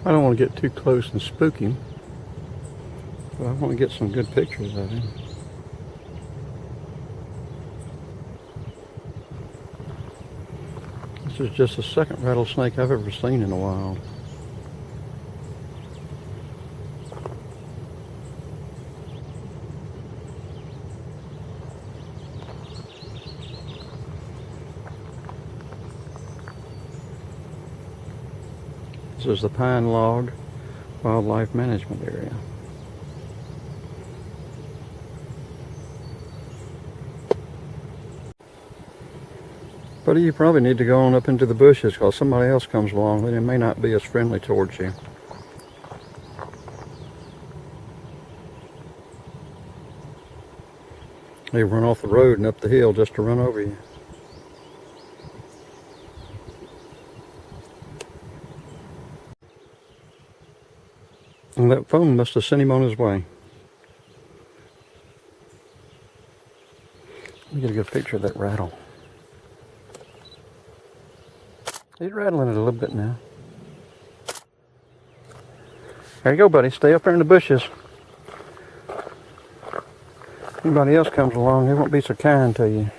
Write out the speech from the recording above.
I don't want to get too close and spook him, but I want to get some good pictures of him. This is just the second rattlesnake I've ever seen in the wild. This is the Pine Log Wildlife Management Area. But you probably need to go on up into the bushes because somebody else comes along and it may not be as friendly towards you. They run off the road and up the hill just to run over you. And that phone must have sent him on his way. Let me get a good picture of that rattle. He's rattling it a little bit now. There you go, buddy. Stay up there in the bushes. Anybody else comes along, they won't be so kind to you.